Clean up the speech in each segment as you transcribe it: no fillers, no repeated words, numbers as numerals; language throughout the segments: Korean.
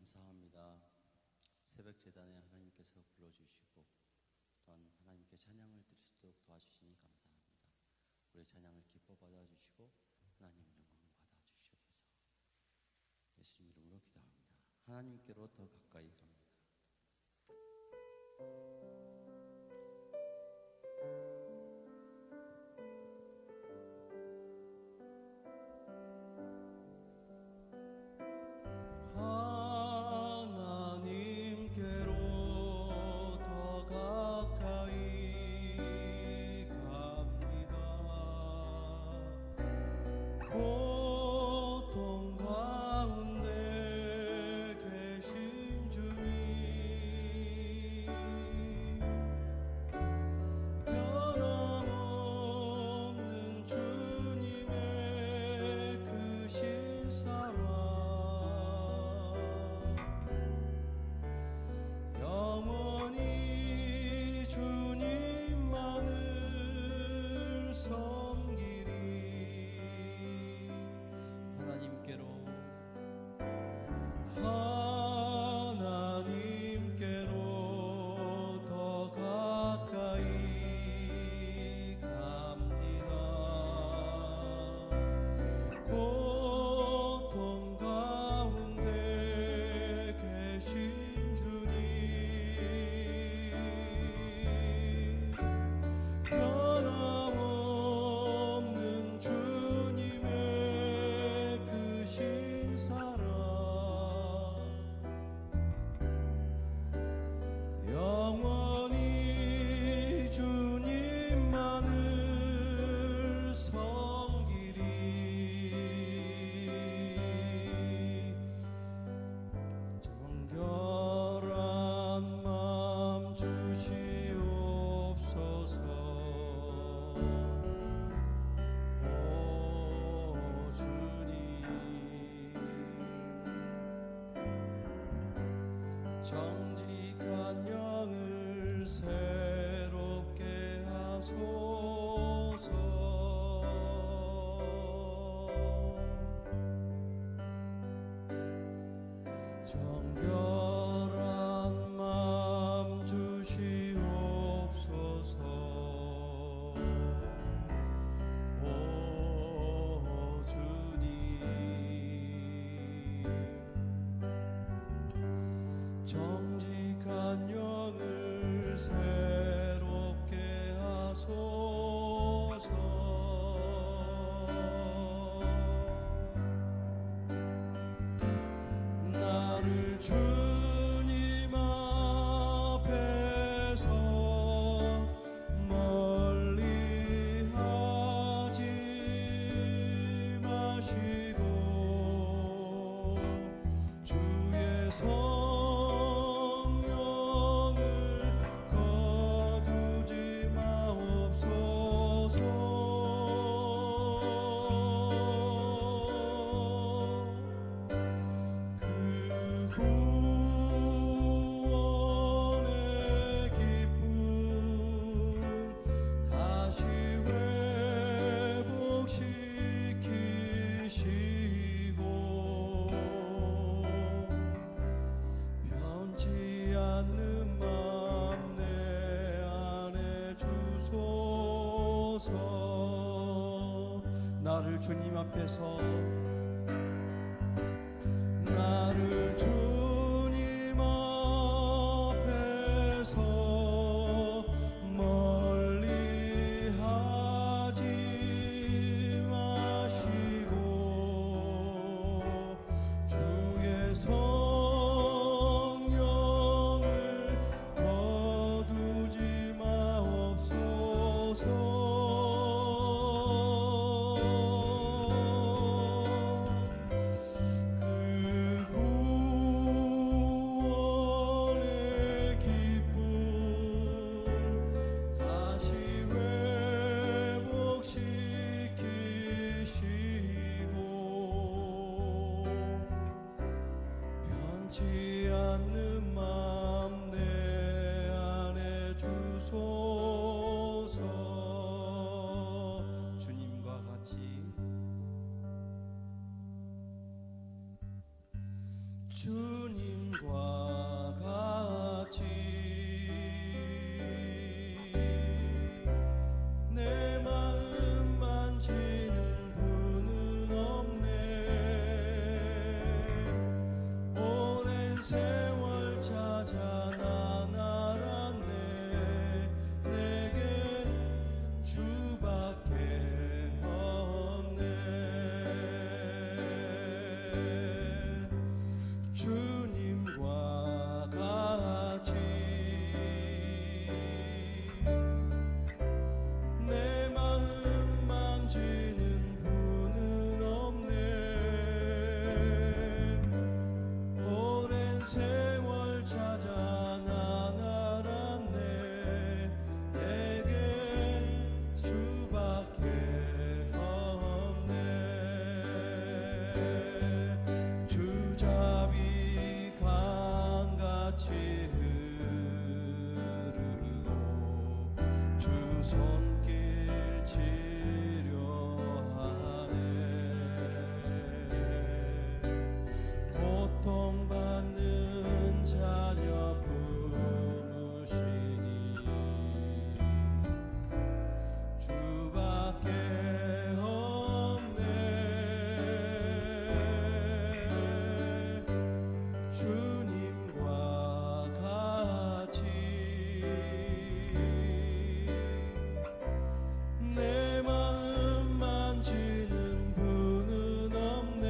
감사합니다. 새벽 재단에 하나님께서 불러주시고 또한 하나님께 찬양을 드릴 수 있도록 도와주시니 감사합니다. 우리 찬양을 기뻐 받아주시고 하나님 영광을 받아주시옵소서. 예수님 이름으로 기도합니다. 하나님께로 더 가까이 갑니다. 정직한 영을 새롭게 하소서. 정결한 마음 주시옵소서. 오 주님, 정직한 영을 새롭게 하소서. 나를 주님 앞에서 멀리 하지 마시고 주의 나를 주님 앞에서 나를 주님 앞에서 멀리 하지 마시고 주의 성령을 거두지 마옵소서. 변치 않는 마음 내 안에 주소서. 주님과 같이 주님 오랜 세월 찾아 난 알았네 내겐 주밖에 없네 주잡이 강같이 흐르고 주 손길 치료하네 고통받는 자녀 부으시니 주밖에 없네 주님과 같이 내 마음 만지는 분은 없네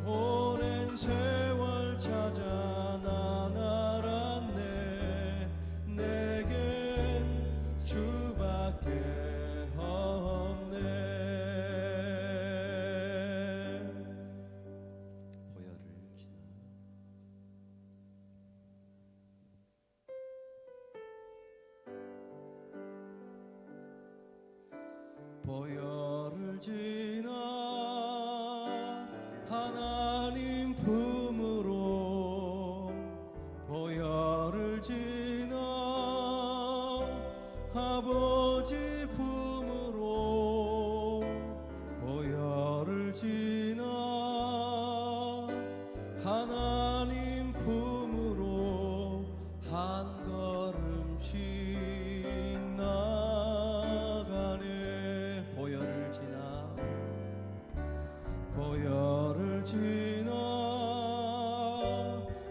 오랜 세월 찾아 난 알았네 내겐 주밖에 없네 보혈을 지나 보혈을 지나 하나님 품으로 보혈을 지나 아버지 품으로 보혈을 지나 하나님 품으로 한 걸음씩 나가네 보혈을 지나 보혈을 지나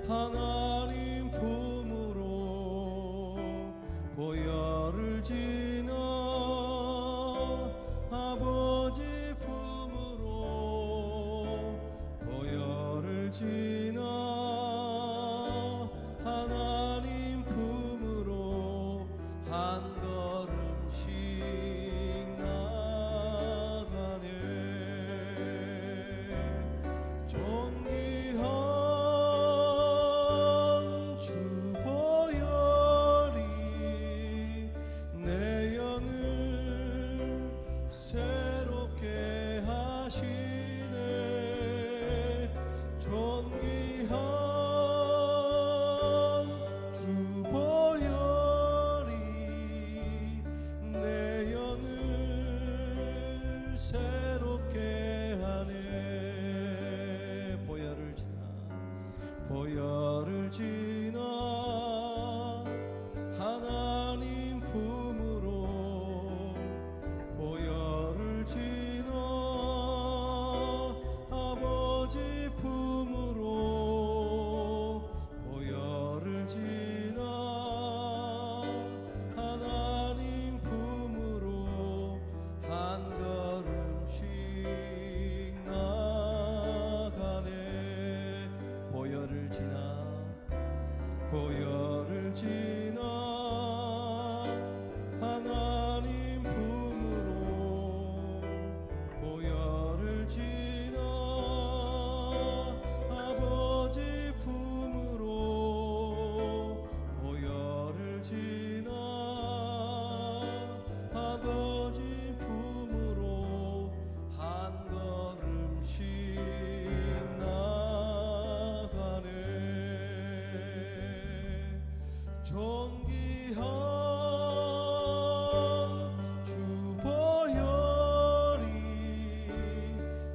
하나님 품으로 보혈을 지나 아버지 품으로 보혈을 지나 하나님 품으로 한 걸음씩 나가네 존귀한 주 보혈이 내 영을 새롭게 하시네 존귀한 주 보혈이 내 영을 새롭게 하네 보혈을 지나 하나님 품으로 보혈을 지나 아버지 품으로 보혈을 지나 하나님 품으로 한 걸음씩 나가네 보혈을 지나 보혈을 지나 하나님 품으로 보혈을 지나 아버지 품으로 보혈을 지나 아버지 품으로 한 걸음씩 나가네 존귀한 주 보혈이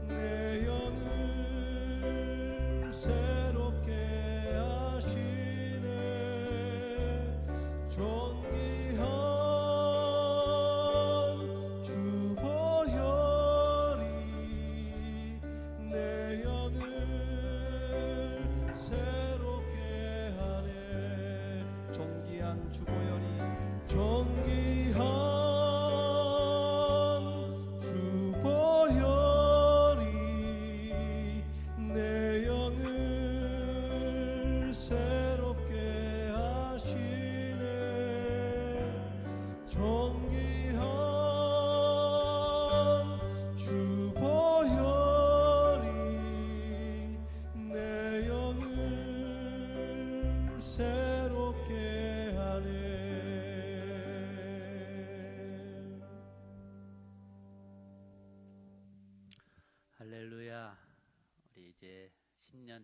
내 영을 새롭게 하시네 존귀한 주 보혈이 내 영을 새롭게 하네 존귀한 주 보혈이 존귀한 주 보혈이 내 영을 새롭게 하시네 존귀한 주 보혈이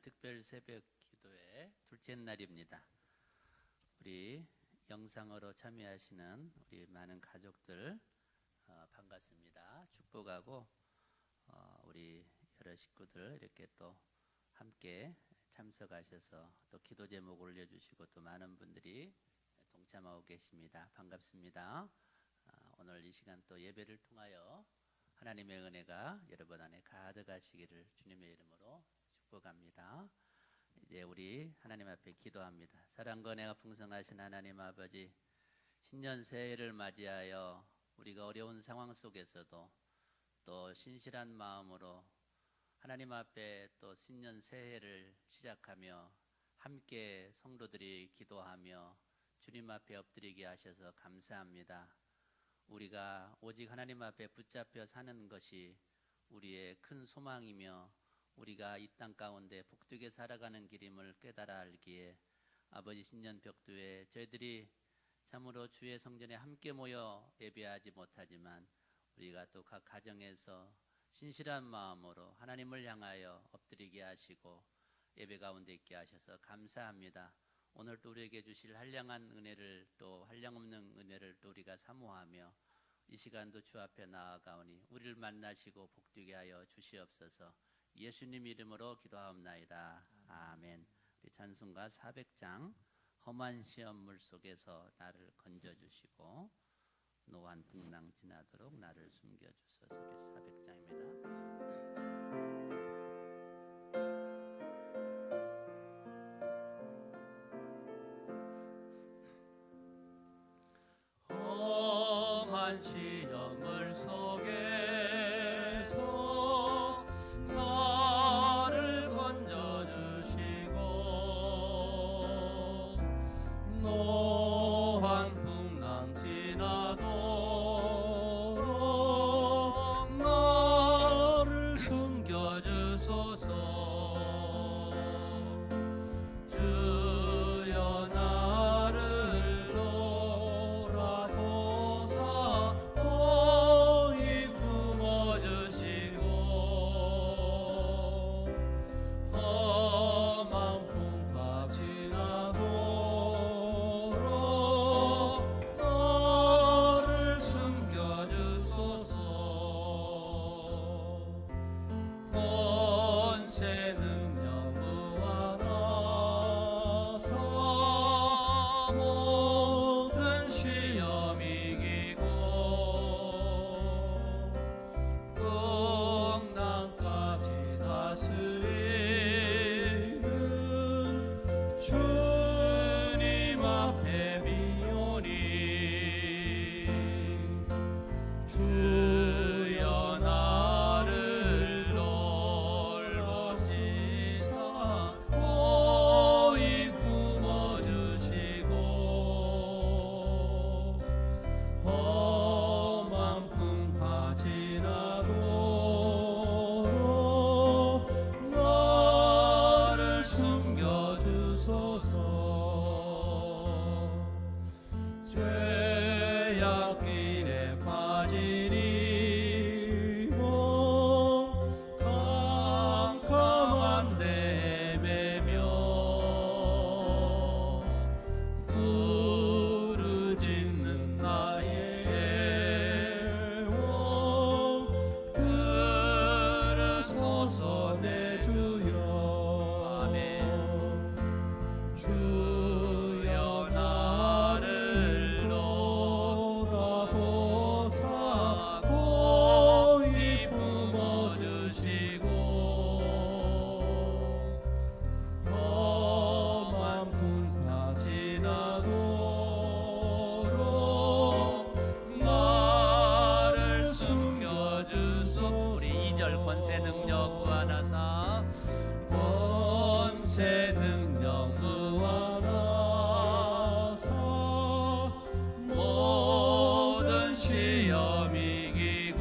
특별 새벽 기도회 둘째 날입니다. 우리 영상으로 참여하시는 우리 많은 가족들 반갑습니다. 축복하고 우리 여러 식구들 이렇게 또 함께 참석하셔서 또 기도 제목 올려주시고 또 많은 분들이 동참하고 계십니다. 반갑습니다. 오늘 이 시간 또 예배를 통하여 하나님의 은혜가 여러분 안에 가득하시기를 주님의 이름으로 축복합니다. 이제 우리 하나님 앞에 기도합니다. 사랑과 은혜가 풍성하신 하나님 아버지, 신년 새해를 맞이하여 우리가 어려운 상황 속에서도 또 신실한 마음으로 하나님 앞에 또 신년 새해를 시작하며 함께 성도들이 기도하며 주님 앞에 엎드리게 하셔서 감사합니다. 우리가 오직 하나님 앞에 붙잡혀 사는 것이 우리의 큰 소망이며 우리가 이 땅 가운데 복되게 살아가는 길임을 깨달아 알기에 아버지 신년 벽두에 저희들이 참으로 주의 성전에 함께 모여 예배하지 못하지만 우리가 또 각 가정에서 신실한 마음으로 하나님을 향하여 엎드리게 하시고 예배 가운데 있게 하셔서 감사합니다. 오늘 또 우리에게 주실 한량한 은혜를 또 한량없는 은혜를 또 우리가 사모하며 이 시간도 주 앞에 나아가오니 우리를 만나시고 복되게 하여 주시옵소서. 예수님 이름으로 기도하옵나이다. 아멘. 우리 찬송가 400장 험한 시험물 속에서 나를 건져주시고 노한 풍랑 지나도록 나를 숨겨주소서. 우리 400장입니다. 험한 시험을 속에서 나를 건져주시고 노한 풍랑 지나도록 나를 숨겨주소서. 주여 나를 돌아보사 보이 품어주시고 험한 풍파 지나도록 나를 숨겨주소서. 권세 능력 무한하사 모든 시험 이기고 풍랑까지 다스리는 주님 앞에 비오니 주여 나를 돌보시사 보이 품어주시고 험한 풍파 지나도록 나를 숨겨주소서. 죄악 길에 빠진 이몸 캄캄한 데 헤매며 부르짖는 나의 영혼 들으소서 내 주여. 아멘. 주여 나를 돌아보사 보이 품어주시고 험한 풍파 지나도록 나를 숨겨주소. 우리 2절 권세 능력 무한하사 권세 능력 무한하사 모든 시험 이기고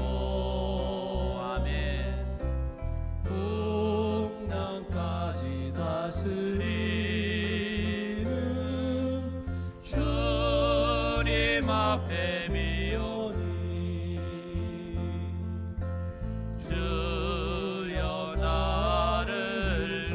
아멘. 풍랑까지 다스리는 주님 앞에 비오니 주여 나를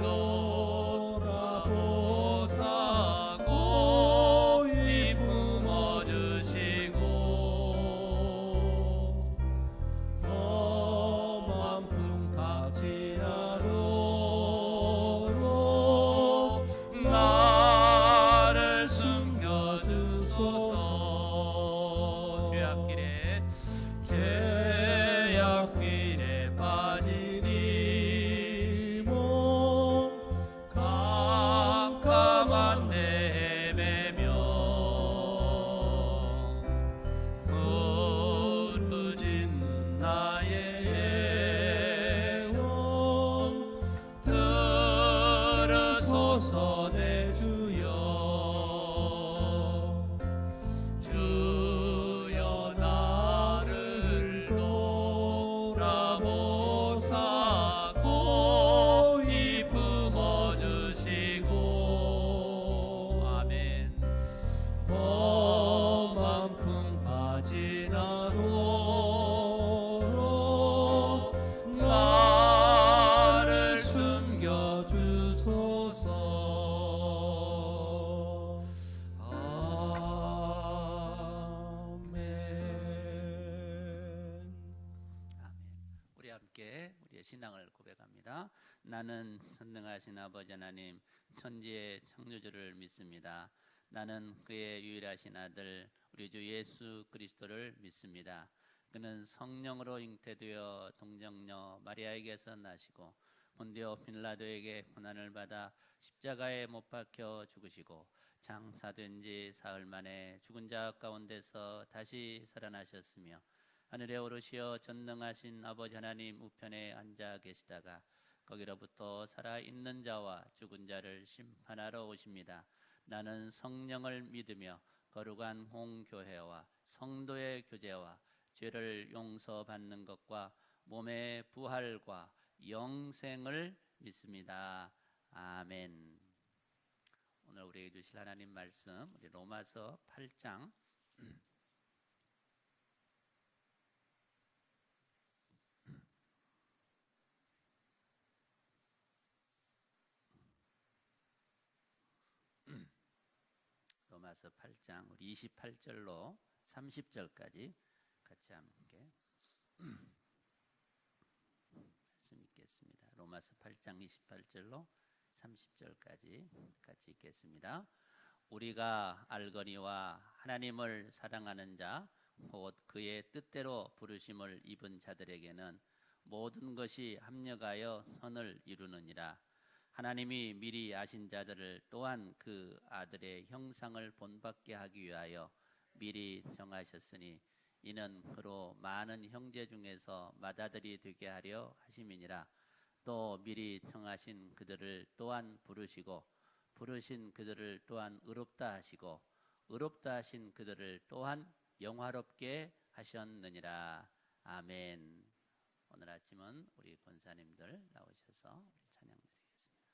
함께 우리의 신앙을 고백합니다. 나는 전능하신 아버지 하나님 천지의 창조주를 믿습니다. 나는 그의 유일하신 아들 우리 주 예수 그리스도를 믿습니다. 그는 성령으로 잉태되어 동정녀 마리아에게서 나시고 본디오 빌라도에게 고난을 받아 십자가에 못 박혀 죽으시고 장사된 지 사흘 만에 죽은 자 가운데서 다시 살아나셨으며 하늘에 오르시어 전능하신 아버지 하나님 우편에 앉아 계시다가 거기로부터 살아있는 자와 죽은 자를 심판하러 오십니다. 나는 성령을 믿으며 거룩한 공교회와 성도의 교제와 죄를 용서받는 것과 몸의 부활과 영생을 믿습니다. 아멘. 오늘 우리에게 주실 하나님 말씀 우리 로마서 8장 로마서 8장 우리 28절로 30절까지 같이 함께 말씀 읽겠습니다. 로마서 8장 28절로 30절까지 같이 읽겠습니다. 우리가 알거니와 하나님을 사랑하는 자 곧 그의 뜻대로 부르심을 입은 자들에게는 모든 것이 합력하여 선을 이루느니라. 하나님이 미리 아신 자들을 또한 그 아들의 형상을 본받게 하기 위하여 미리 정하셨으니 이는 그로 많은 형제 중에서 맏아들이 되게 하려 하심이니라. 또 미리 정하신 그들을 또한 부르시고 부르신 그들을 또한 의롭다 하시고 의롭다 하신 그들을 또한 영화롭게 하셨느니라. 아멘. 오늘 아침은 우리 권사님들 나오셔서 우리 찬양 드리겠습니다.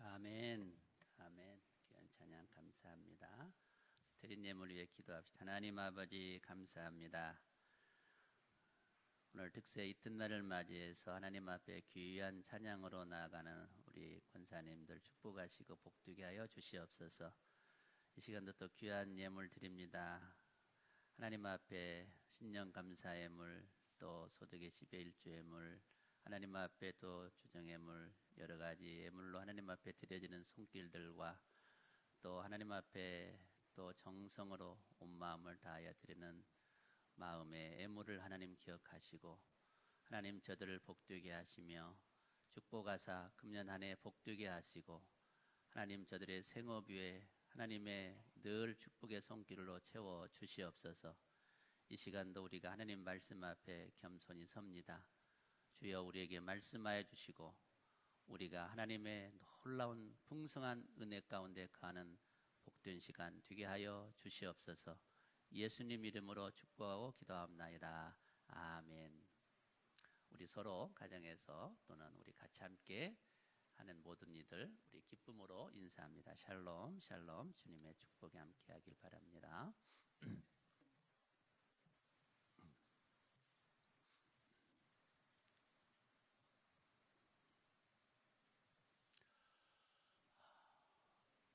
아멘. 아멘. 귀한 찬양 감사합니다. 드린 예물 위해 기도합시다. 하나님 아버지 감사합니다. 오늘 특세 이튿날을 맞이해서 하나님 앞에 귀한 찬양으로 나아가는 우리 권사님들 축복하시고 복되게 하여 주시옵소서. 이 시간도 또 귀한 예물 드립니다. 하나님 앞에 신령 감사 예물, 또 소득의 10의 1주 예물, 하나님 앞에 또 주정 예물, 여러 가지 예물로 하나님 앞에 드려지는 손길들과 또 하나님 앞에 또 정성으로 온 마음을 다하여 드리는 마음의 예물을 하나님 기억하시고 하나님 저들을 복되게 하시며 축복하사 금년 한 해 복되게 하시고 하나님 저들의 생업 위에 하나님의 늘 축복의 손길로 채워 주시옵소서. 이 시간도 우리가 하나님 말씀 앞에 겸손히 섭니다. 주여 우리에게 말씀하여 주시고 우리가 하나님의 놀라운 풍성한 은혜 가운데 가는 복된 시간 되게 하여 주시옵소서. 예수님 이름으로 축복하고 기도합나이다. 아멘. 우리 서로 가정에서 또는 우리 같이 함께 하는 모든 이들 우리 기쁨으로 인사합니다. 샬롬 샬롬. 주님의 축복이 함께 하길 바랍니다.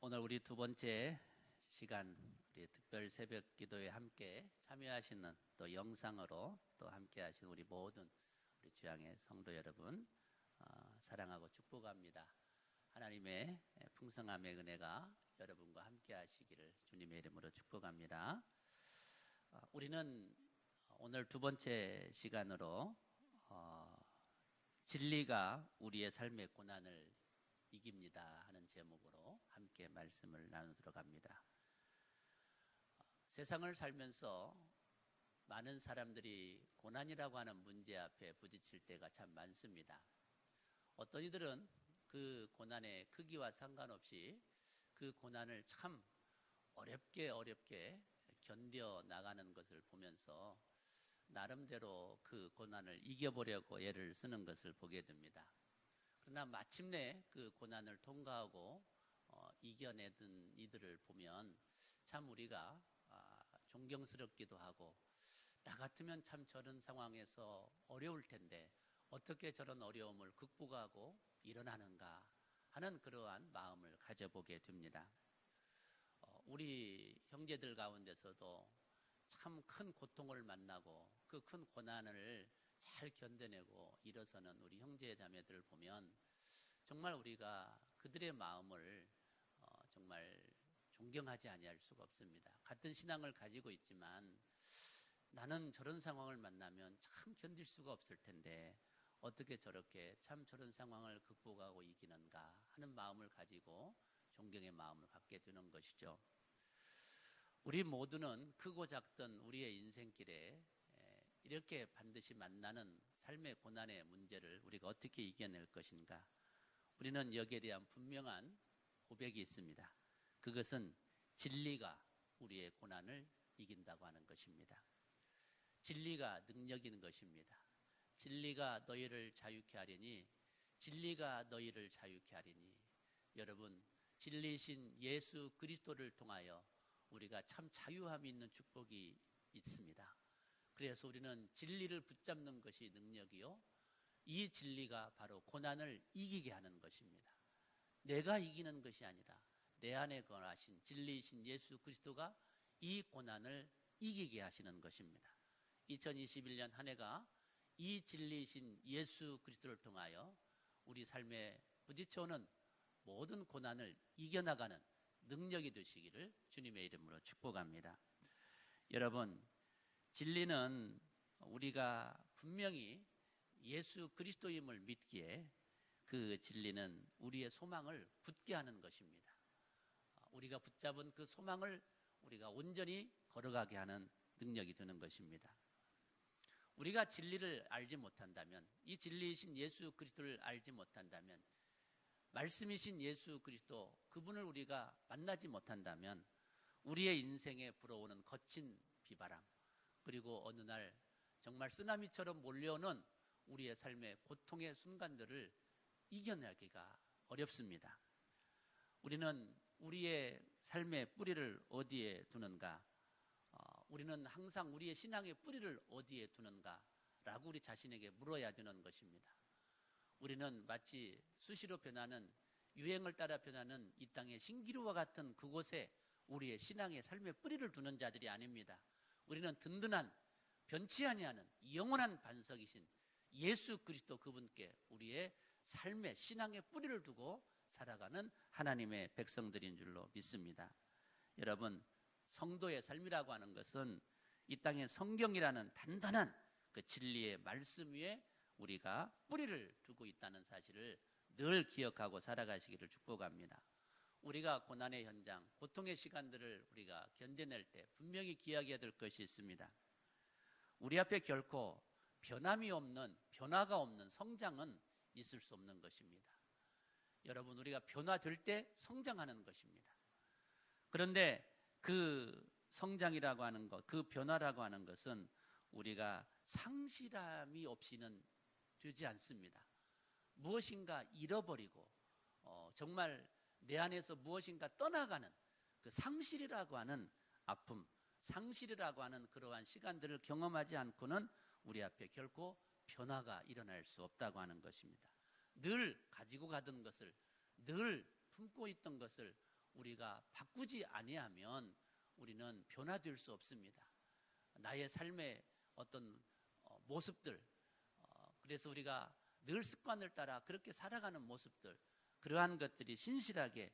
오늘 우리 두 번째 시간 우리 특별 새벽 기도에 함께 참여하시는 또 영상으로 또 함께 하시는 우리 모든 우리 주양의 성도 여러분 사랑하고 축복합니다. 하나님의 풍성함의 은혜가 여러분과 함께 하시기를 주님의 이름으로 축복합니다. 우리는 오늘 두 번째 시간으로 진리가 우리의 삶의 고난을 이깁니다 하는 제목으로 함께 말씀을 나누도록 합니다. 세상을 살면서 많은 사람들이 고난이라고 하는 문제 앞에 부딪힐 때가 참 많습니다. 어떤 이들은 그 고난의 크기와 상관없이 그 고난을 참 어렵게 견뎌 나가는 것을 보면서 나름대로 그 고난을 이겨보려고 애를 쓰는 것을 보게 됩니다. 그러나 마침내 그 고난을 통과하고 이겨내던 이들을 보면 참 우리가 존경스럽기도 하고 나 같으면 참 저런 상황에서 어려울 텐데 어떻게 저런 어려움을 극복하고 일어나는가 하는 그러한 마음을 가져보게 됩니다. 우리 형제들 가운데서도 참 큰 고통을 만나고 그 큰 고난을 잘 견뎌내고 일어서는 우리 형제 자매들을 보면 정말 우리가 그들의 마음을 정말 존경하지 아니할 수가 없습니다. 같은 신앙을 가지고 있지만 나는 저런 상황을 만나면 참 견딜 수가 없을 텐데 어떻게 저렇게 참 저런 상황을 극복하고 이기는가 하는 마음을 가지고 존경의 마음을 갖게 되는 것이죠. 우리 모두는 크고 작던 우리의 인생길에 이렇게 반드시 만나는 삶의 고난의 문제를 우리가 어떻게 이겨낼 것인가? 우리는 여기에 대한 분명한 고백이 있습니다. 그것은 진리가 우리의 고난을 이긴다고 하는 것입니다. 진리가 능력인 것입니다. 진리가 너희를 자유케 하리니, 진리가 너희를 자유케 하리니. 여러분, 진리이신 예수 그리스도를 통하여 우리가 참 자유함이 있는 축복이 있습니다. 그래서 우리는 진리를 붙잡는 것이 능력이요, 이 진리가 바로 고난을 이기게 하는 것입니다. 내가 이기는 것이 아니라 내 안에 거하신 진리이신 예수 그리스도가 이 고난을 이기게 하시는 것입니다. 2021년 한 해가 이 진리이신 예수 그리스도를 통하여 우리 삶에 부딪혀오는 모든 고난을 이겨나가는 능력이 되시기를 주님의 이름으로 축복합니다. 여러분, 진리는 우리가 분명히 예수 그리스도임을 믿기에 그 진리는 우리의 소망을 굳게 하는 것입니다. 우리가 붙잡은 그 소망을 우리가 온전히 걸어가게 하는 능력이 되는 것입니다. 우리가 진리를 알지 못한다면, 이 진리이신 예수 그리스도를 알지 못한다면, 말씀이신 예수 그리스도 그분을 우리가 만나지 못한다면 우리의 인생에 불어오는 거친 비바람, 그리고 어느 날 정말 쓰나미처럼 몰려오는 우리의 삶의 고통의 순간들을 이겨내기가 어렵습니다. 우리는 우리의 삶의 뿌리를 어디에 두는가? 우리는 항상 우리의 신앙의 뿌리를 어디에 두는가라고 우리 자신에게 물어야 되는 것입니다. 우리는 마치 수시로 변하는, 유행을 따라 변하는 이 땅의 신기루와 같은 그곳에 우리의 신앙의 삶의 뿌리를 두는 자들이 아닙니다. 우리는 든든한, 변치 아니하는 영원한 반석이신 예수 그리스도 그분께 우리의 삶의 신앙의 뿌리를 두고 살아가는 하나님의 백성들인 줄로 믿습니다. 여러분, 성도의 삶이라고 하는 것은 이 땅의 성경이라는 단단한 그 진리의 말씀 위에 우리가 뿌리를 두고 있다는 사실을 늘 기억하고 살아가시기를 축복합니다. 우리가 고난의 현장, 고통의 시간들을 우리가 견뎌낼 때 분명히 기억해야 될 것이 있습니다. 우리 앞에 결코 변함이 없는, 변화가 없는 성장은 있을 수 없는 것입니다. 여러분, 우리가 변화될 때 성장하는 것입니다. 그런데 그 성장이라고 하는 것, 그 변화라고 하는 것은 우리가 상실함이 없이는 되지 않습니다. 무엇인가 잃어버리고 정말 내 안에서 무엇인가 떠나가는 그 상실이라고 하는 아픔, 상실이라고 하는 그러한 시간들을 경험하지 않고는 우리 앞에 결코 변화가 일어날 수 없다고 하는 것입니다. 늘 가지고 가던 것을, 늘 품고 있던 것을 우리가 바꾸지 아니하면 우리는 변화될 수 없습니다. 나의 삶의 어떤 모습들, 그래서 우리가 늘 습관을 따라 그렇게 살아가는 모습들, 그러한 것들이 신실하게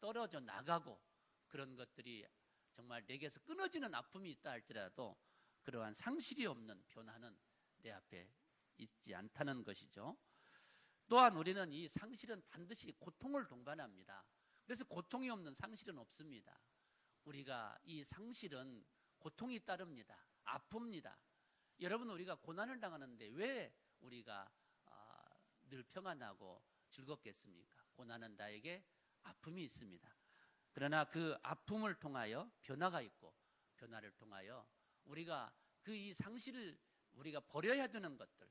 떨어져 나가고 그런 것들이 정말 내게서 끊어지는 아픔이 있다 할지라도 그러한 상실이 없는 변화는 내 앞에 있지 않다는 것이죠. 또한 우리는 이 상실은 반드시 고통을 동반합니다. 그래서 고통이 없는 상실은 없습니다. 우리가 이 상실은 고통이 따릅니다. 아픕니다. 여러분, 우리가 고난을 당하는데 왜 우리가 늘 평안하고 즐겁겠습니까? 고난은 나에게 아픔이 있습니다. 그러나 그 아픔을 통하여 변화가 있고, 변화를 통하여 우리가 그 이 상실을 우리가 버려야 되는 것들,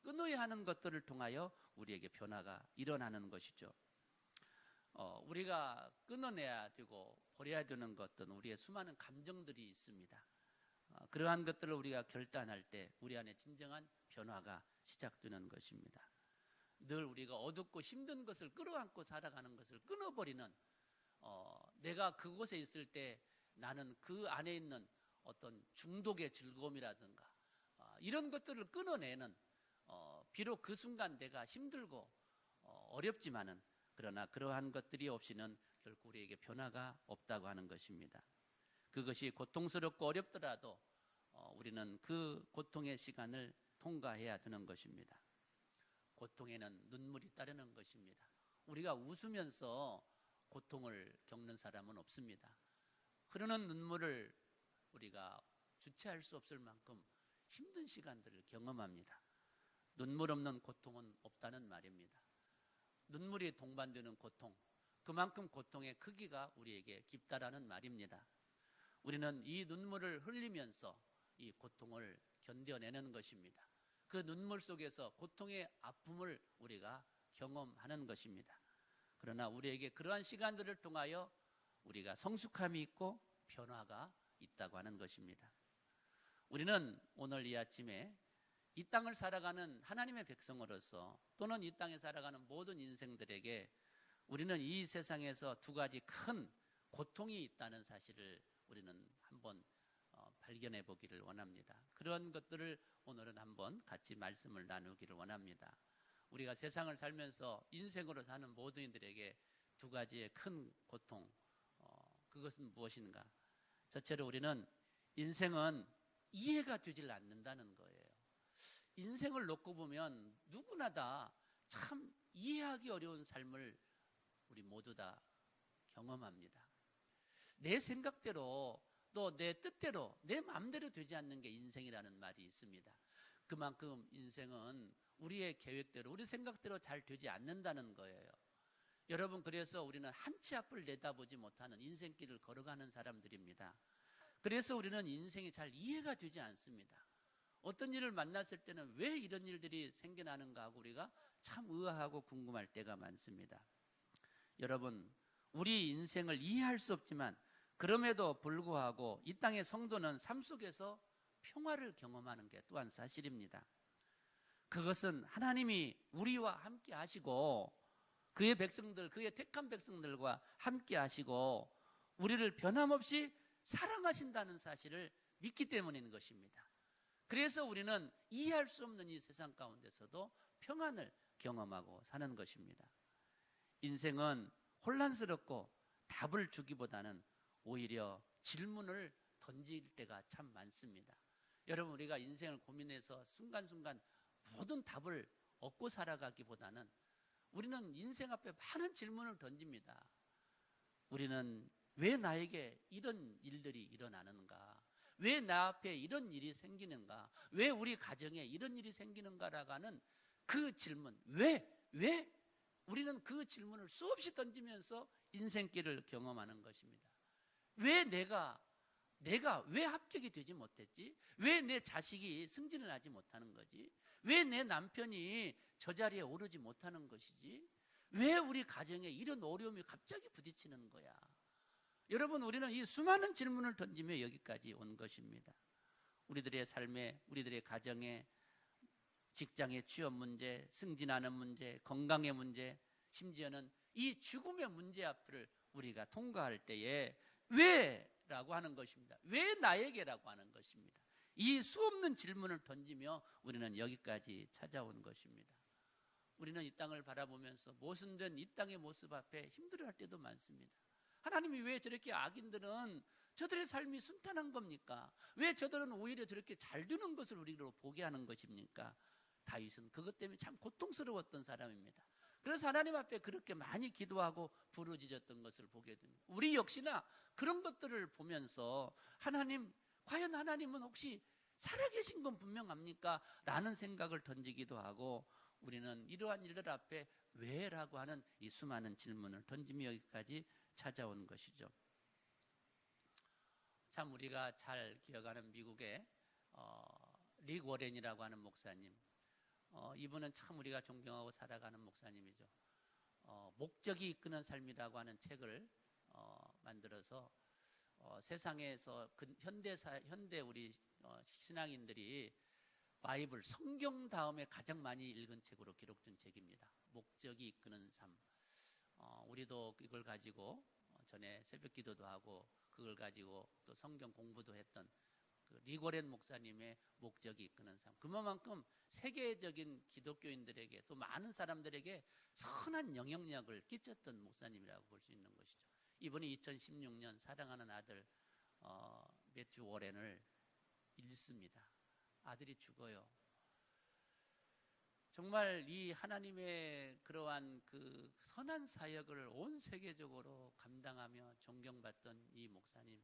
끊어야 하는 것들을 통하여 우리에게 변화가 일어나는 것이죠. 우리가 끊어내야 되고 버려야 되는 것들은 우리의 수많은 감정들이 있습니다. 그러한 것들을 우리가 결단할 때 우리 안에 진정한 변화가 시작되는 것입니다. 늘 우리가 어둡고 힘든 것을 끌어안고 살아가는 것을 끊어버리는, 내가 그곳에 있을 때 나는 그 안에 있는 어떤 중독의 즐거움이라든가 이런 것들을 끊어내는, 비록 그 순간 내가 힘들고 어렵지만은 그러나 그러한 것들이 없이는 결코 우리에게 변화가 없다고 하는 것입니다. 그것이 고통스럽고 어렵더라도 우리는 그 고통의 시간을 통과해야 되는 것입니다. 고통에는 눈물이 따르는 것입니다. 우리가 웃으면서 고통을 겪는 사람은 없습니다. 흐르는 눈물을 우리가 주체할 수 없을 만큼 힘든 시간들을 경험합니다. 눈물 없는 고통은 없다는 말입니다. 눈물이 동반되는 고통, 그만큼 고통의 크기가 우리에게 깊다라는 말입니다. 우리는 이 눈물을 흘리면서 이 고통을 견뎌내는 것입니다. 그 눈물 속에서 고통의 아픔을 우리가 경험하는 것입니다. 그러나 우리에게 그러한 시간들을 통하여 우리가 성숙함이 있고 변화가 있다고 하는 것입니다. 우리는 오늘 이 아침에 이 땅을 살아가는 하나님의 백성으로서, 또는 이 땅에 살아가는 모든 인생들에게 우리는 이 세상에서 두 가지 큰 고통이 있다는 사실을 우리는 한번 발견해 보기를 원합니다. 그런 것들을 오늘은 한번 같이 말씀을 나누기를 원합니다. 우리가 세상을 살면서 인생으로 사는 모든 이들에게 두 가지의 큰 고통, 그것은 무엇인가? 첫째로 우리는 인생은 이해가 되질 않는다는 거예요. 인생을 놓고 보면 누구나 다 참 이해하기 어려운 삶을 우리 모두 다 경험합니다. 내 생각대로, 또 내 뜻대로, 내 마음대로 되지 않는 게 인생이라는 말이 있습니다. 그만큼 인생은 우리의 계획대로, 우리 생각대로 잘 되지 않는다는 거예요. 여러분, 그래서 우리는 한 치 앞을 내다보지 못하는 인생길을 걸어가는 사람들입니다. 그래서 우리는 인생이 잘 이해가 되지 않습니다. 어떤 일을 만났을 때는 왜 이런 일들이 생겨나는가 하고 우리가 참 의아하고 궁금할 때가 많습니다. 여러분, 우리 인생을 이해할 수 없지만 그럼에도 불구하고 이 땅의 성도는 삶 속에서 평화를 경험하는 게 또한 사실입니다. 그것은 하나님이 우리와 함께 하시고 그의 백성들, 그의 택한 백성들과 함께 하시고 우리를 변함없이 사랑하신다는 사실을 믿기 때문인 것입니다. 그래서 우리는 이해할 수 없는 이 세상 가운데서도 평안을 경험하고 사는 것입니다. 인생은 혼란스럽고 답을 주기보다는 오히려 질문을 던질 때가 참 많습니다. 여러분, 우리가 인생을 고민해서 순간순간 모든 답을 얻고 살아가기보다는 우리는 인생 앞에 많은 질문을 던집니다. 우리는 왜 나에게 이런 일들이 일어나는가? 왜 나 앞에 이런 일이 생기는가? 왜 우리 가정에 이런 일이 생기는가라고 하는 그 질문, 왜? 우리는 그 질문을 수없이 던지면서 인생길을 경험하는 것입니다. 왜 내가 왜 합격이 되지 못했지? 왜 내 자식이 승진을 하지 못하는 거지? 왜 내 남편이 저 자리에 오르지 못하는 것이지? 왜 우리 가정에 이런 어려움이 갑자기 부딪히는 거야? 여러분, 우리는 이 수많은 질문을 던지며 여기까지 온 것입니다. 우리들의 삶에, 우리들의 가정에, 직장의 취업 문제, 승진하는 문제, 건강의 문제, 심지어는 이 죽음의 문제 앞을 우리가 통과할 때에 왜? 라고 하는 것입니다. 왜 나에게라고 하는 것입니다. 이 수없는 질문을 던지며 우리는 여기까지 찾아온 것입니다. 우리는 이 땅을 바라보면서 모순된 이 땅의 모습 앞에 힘들어할 때도 많습니다. 하나님이 왜 저렇게 악인들은 저들의 삶이 순탄한 겁니까? 왜 저들은 오히려 저렇게 잘 되는 것을 우리로 보게 하는 것입니까? 다윗은 그것 때문에 참 고통스러웠던 사람입니다. 그래서 하나님 앞에 그렇게 많이 기도하고 부르짖었던 것을 보게 됩니다. 우리 역시나 그런 것들을 보면서 하나님, 과연 하나님은 혹시 살아계신 건 분명합니까? 라는 생각을 던지기도 하고 우리는 이러한 일들 앞에 왜라고 하는 이 수많은 질문을 던지며 여기까지 찾아온 것이죠. 참 우리가 잘 기억하는 미국의 릭 워렌이라고 하는 목사님, 이분은 참 우리가 존경하고 살아가는 목사님이죠. 목적이 이끄는 삶이라고 하는 책을 만들어서 세상에서 현대 우리 신앙인들이 바이블, 성경 다음에 가장 많이 읽은 책으로 기록된 책입니다. 목적이 이끄는 삶. 우리도 이걸 가지고 전에 새벽 기도도 하고 그걸 가지고 또 성경 공부도 했던 그 리고렌 목사님의 목적이 이끄는 삶. 그만큼 세계적인 기독교인들에게 또 많은 사람들에게 선한 영향력을 끼쳤던 목사님이라고 볼 수 있는 것이죠. 이분이 2016년 사랑하는 아들 매튜 워렌을 잃습니다. 아들이 죽어요. 정말 이 하나님의 그러한 그 선한 사역을 온 세계적으로 감당하며 존경받던 이 목사님,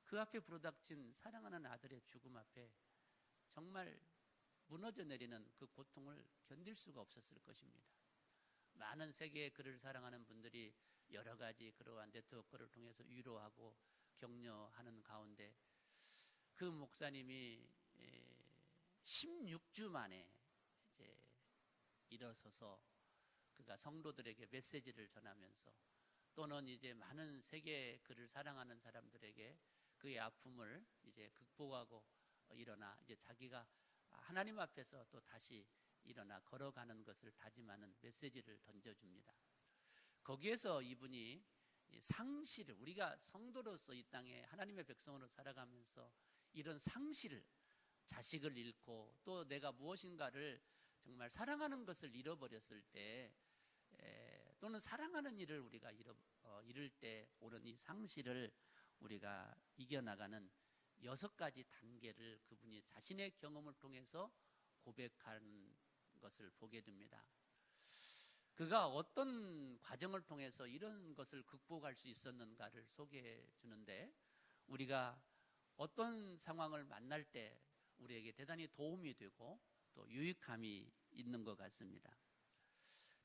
그 앞에 불어닥친 사랑하는 아들의 죽음 앞에 정말 무너져 내리는 그 고통을 견딜 수가 없었을 것입니다. 많은 세계의 그를 사랑하는 분들이 여러 가지 그러한 네트워크를 통해서 위로하고 격려하는 가운데 그 목사님이 16주 만에 이제 일어서서 그가 성도들에게 메시지를 전하면서 또는 이제 많은 세계 그를 사랑하는 사람들에게 그의 아픔을 이제 극복하고 일어나 이제 자기가 하나님 앞에서 또 다시 일어나 걸어가는 것을 다짐하는 메시지를 던져줍니다. 거기에서 이분이 상실, 우리가 성도로서 이 땅에 하나님의 백성으로 살아가면서 이런 상실, 자식을 잃고 또 내가 무엇인가를 정말 사랑하는 것을 잃어버렸을 때 또는 사랑하는 일을 우리가 잃을 때 오는 이 상실을 우리가 이겨나가는 6가지 단계를 그분이 자신의 경험을 통해서 고백하는 것을 보게 됩니다. 그가 어떤 과정을 통해서 이런 것을 극복할 수 있었는가를 소개해 주는데 우리가 어떤 상황을 만날 때 우리에게 대단히 도움이 되고 또 유익함이 있는 것 같습니다.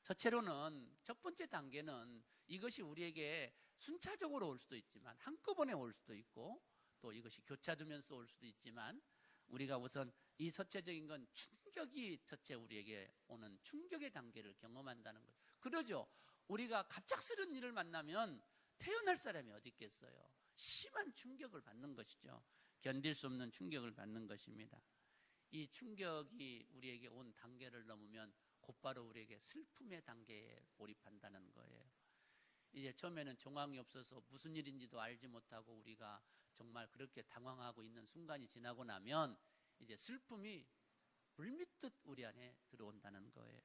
첫째로는 첫 번째 단계는 이것이 우리에게 순차적으로 올 수도 있지만 한꺼번에 올 수도 있고 또 이것이 교차되면서 올 수도 있지만 우리가 우선 이 첫째적인 건 충격이 첫째 우리에게 오는 충격의 단계를 경험한다는 거예요. 그러죠. 우리가 갑작스러운 일을 만나면 태어날 사람이 어디 있겠어요. 심한 충격을 받는 것이죠. 견딜 수 없는 충격을 받는 것입니다. 이 충격이 우리에게 온 단계를 넘으면 곧바로 우리에게 슬픔의 단계에 몰입한다는 거예요. 이제 처음에는 정황이 없어서 무슨 일인지도 알지 못하고 우리가 정말 그렇게 당황하고 있는 순간이 지나고 나면 이제 슬픔이 물밀듯 우리 안에 들어온다는 거예요.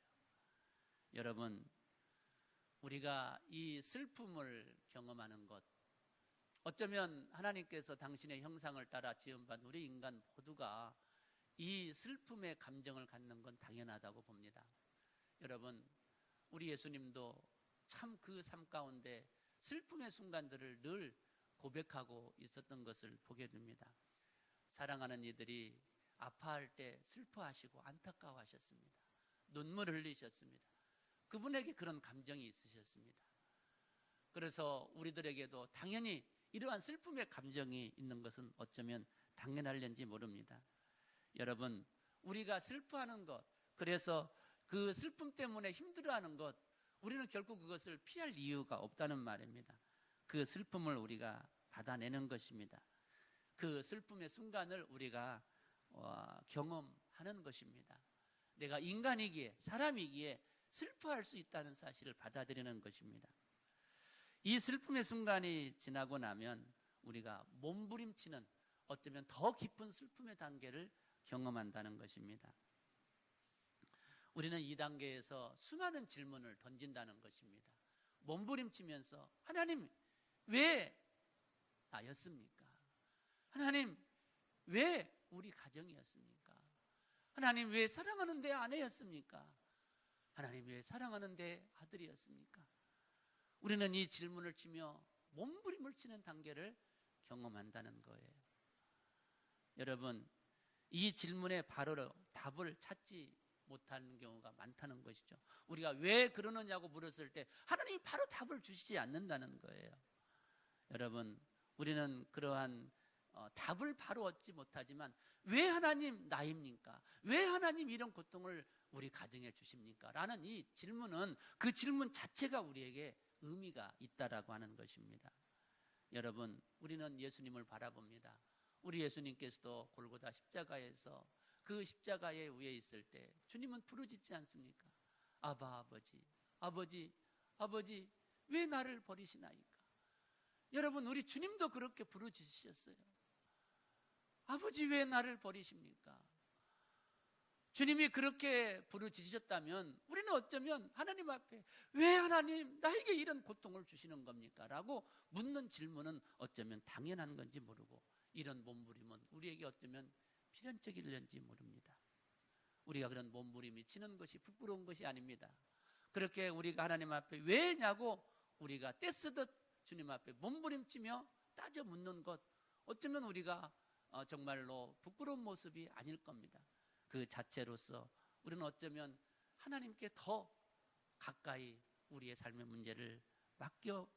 여러분, 우리가 이 슬픔을 경험하는 것, 어쩌면 하나님께서 당신의 형상을 따라 지음받은 우리 인간 모두가 이 슬픔의 감정을 갖는 건 당연하다고 봅니다. 여러분, 우리 예수님도 참 그 삶 가운데 슬픔의 순간들을 늘 고백하고 있었던 것을 보게 됩니다. 사랑하는 이들이 아파할 때 슬퍼하시고 안타까워하셨습니다. 눈물을 흘리셨습니다. 그분에게 그런 감정이 있으셨습니다. 그래서 우리들에게도 당연히 이러한 슬픔의 감정이 있는 것은 어쩌면 당연할는지 모릅니다. 여러분, 우리가 슬퍼하는 것, 그래서 그 슬픔 때문에 힘들어하는 것, 우리는 결국 그것을 피할 이유가 없다는 말입니다. 그 슬픔을 우리가 받아내는 것입니다. 그 슬픔의 순간을 우리가 경험하는 것입니다. 내가 인간이기에, 사람이기에 슬퍼할 수 있다는 사실을 받아들이는 것입니다. 이 슬픔의 순간이 지나고 나면 우리가 몸부림치는 어쩌면 더 깊은 슬픔의 단계를 경험한다는 것입니다. 우리는 이 단계에서 수많은 질문을 던진다는 것입니다. 몸부림치면서 하나님, 왜 나였습니까? 하나님, 왜 우리 가정이었습니까? 하나님, 왜 사랑하는 내 아내였습니까? 하나님, 왜 사랑하는 내 아들이었습니까? 우리는 이 질문을 치며 몸부림을 치는 단계를 경험한다는 거예요. 여러분, 이 질문에 바로 답을 찾지 못하는 경우가 많다는 것이죠. 우리가 왜 그러느냐고 물었을 때 하나님이 바로 답을 주시지 않는다는 거예요. 여러분, 우리는 그러한 답을 바로 얻지 못하지만 왜 하나님 나입니까? 왜 하나님 이런 고통을 우리 가정에 주십니까? 라는 이 질문은 그 질문 자체가 우리에게 의미가 있다라고 하는 것입니다. 여러분, 우리는 예수님을 바라봅니다. 우리 예수님께서도 골고다 십자가에서 그 십자가에 위에 있을 때 주님은 부르짖지 않습니까? 아바, 아버지, 아버지, 아버지, 왜 나를 버리시나이까? 여러분, 우리 주님도 그렇게 부르짖으셨어요. 아버지, 왜 나를 버리십니까? 주님이 그렇게 부르짖으셨다면 우리는 어쩌면 하나님 앞에 왜 하나님 나에게 이런 고통을 주시는 겁니까? 라고 묻는 질문은 어쩌면 당연한 건지 모르고 이런 몸부림은 우리에게 어쩌면 필연적일는지 모릅니다. 우리가 그런 몸부림이 치는 것이 부끄러운 것이 아닙니다. 그렇게 우리가 하나님 앞에 왜냐고 우리가 떼쓰듯 주님 앞에 몸부림치며 따져 묻는 것, 어쩌면 우리가 정말로 부끄러운 모습이 아닐 겁니다. 그 자체로서 우리는 어쩌면 하나님께 더 가까이 우리의 삶의 문제를 맡겨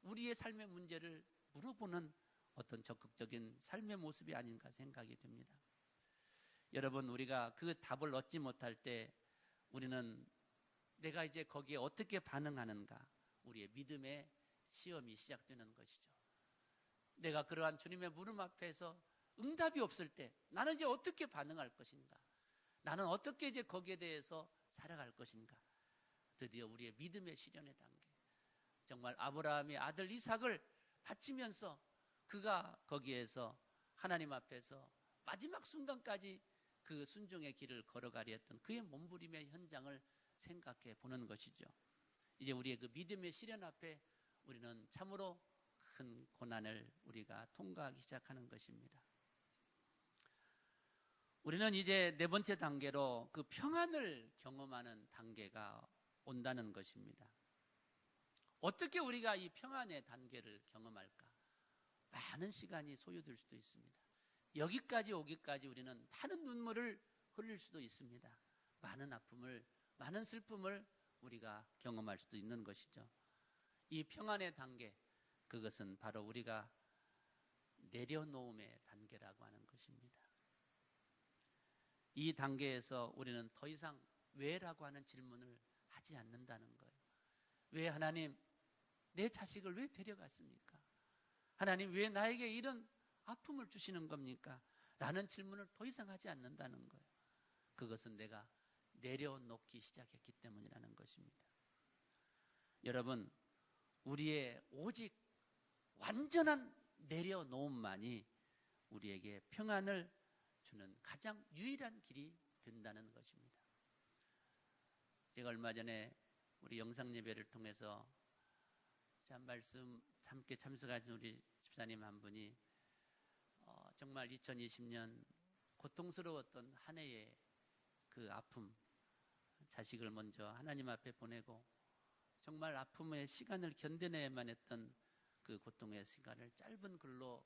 우리의 삶의 문제를 물어보는 어떤 적극적인 삶의 모습이 아닌가 생각이 듭니다. 여러분, 우리가 그 답을 얻지 못할 때 우리는 내가 이제 거기에 어떻게 반응하는가, 우리의 믿음의 시험이 시작되는 것이죠. 내가 그러한 주님의 물음 앞에서 응답이 없을 때 나는 이제 어떻게 반응할 것인가, 나는 어떻게 이제 거기에 대해서 살아갈 것인가. 드디어 우리의 믿음의 시련의 단계, 정말 아브라함이 아들 이삭을 바치면서 그가 거기에서 하나님 앞에서 마지막 순간까지 그 순종의 길을 걸어가려 했던 그의 몸부림의 현장을 생각해 보는 것이죠. 이제 우리의 그 믿음의 시련 앞에 우리는 참으로 큰 고난을 우리가 통과하기 시작하는 것입니다. 우리는 이제 네 번째 단계로 그 평안을 경험하는 단계가 온다는 것입니다. 어떻게 우리가 이 평안의 단계를 경험할까? 많은 시간이 소요될 수도 있습니다. 여기까지 오기까지 우리는 많은 눈물을 흘릴 수도 있습니다. 많은 아픔을, 많은 슬픔을 우리가 경험할 수도 있는 것이죠. 이 평안의 단계, 그것은 바로 우리가 내려놓음의 단계라고 하는 것입니다. 이 단계에서 우리는 더 이상 왜라고 하는 질문을 하지 않는다는 거예요. 왜 하나님 내 자식을 왜 데려갔습니까? 하나님 왜 나에게 이런 아픔을 주시는 겁니까? 라는 질문을 더 이상 하지 않는다는 거예요. 그것은 내가 내려놓기 시작했기 때문이라는 것입니다. 여러분, 우리의 오직 완전한 내려놓음만이 우리에게 평안을 주는 가장 유일한 길이 된다는 것입니다. 제가 얼마 전에 우리 영상 예배를 통해서 참 말씀 함께 참석하신 우리 집사님 한 분이 정말 2020년 고통스러웠던 한 해의 그 아픔, 자식을 먼저 하나님 앞에 보내고 정말 아픔의 시간을 견뎌내야만 했던 그 고통의 시간을 짧은 글로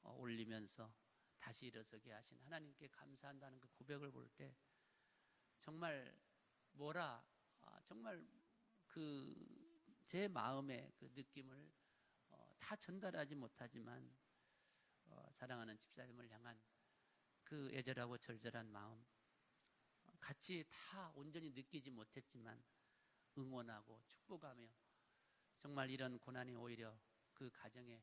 올리면서 다시 일어서게 하신 하나님께 감사한다는 그 고백을 볼 때 정말 정말 그 제 마음의 그 느낌을 다 전달하지 못하지만 사랑하는 집사님을 향한 그 애절하고 절절한 마음 같이 다 온전히 느끼지 못했지만 응원하고 축복하며 정말 이런 고난이 오히려 그 가정에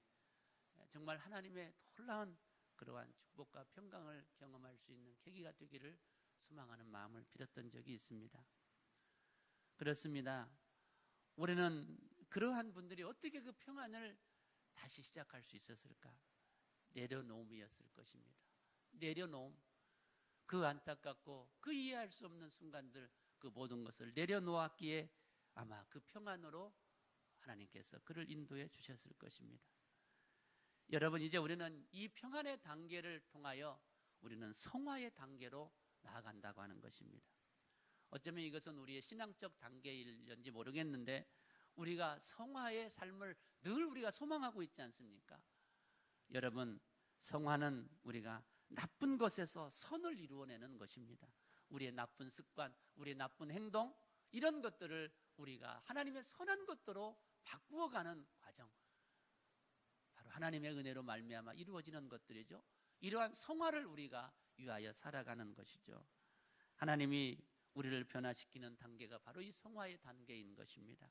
정말 하나님의 놀라운 그러한 축복과 평강을 경험할 수 있는 계기가 되기를 소망하는 마음을 빌었던 적이 있습니다. 그렇습니다. 우리는 그러한 분들이 어떻게 그 평안을 다시 시작할 수 있었을까? 내려놓음이었을 것입니다. 내려놓음, 그 안타깝고 그 이해할 수 없는 순간들, 그 모든 것을 내려놓았기에 아마 그 평안으로 하나님께서 그를 인도해 주셨을 것입니다. 여러분, 이제 우리는 이 평안의 단계를 통하여 우리는 성화의 단계로 나아간다고 하는 것입니다. 어쩌면 이것은 우리의 신앙적 단계일지 모르겠는데 우리가 성화의 삶을 늘 우리가 소망하고 있지 않습니까? 여러분, 성화는 우리가 나쁜 것에서 선을 이루어내는 것입니다. 우리의 나쁜 습관, 우리의 나쁜 행동, 이런 것들을 우리가 하나님의 선한 것들로 바꾸어가는 과정, 바로 하나님의 은혜로 말미암아 이루어지는 것들이죠. 이러한 성화를 우리가 위하여 살아가는 것이죠. 하나님이 우리를 변화시키는 단계가 바로 이 성화의 단계인 것입니다.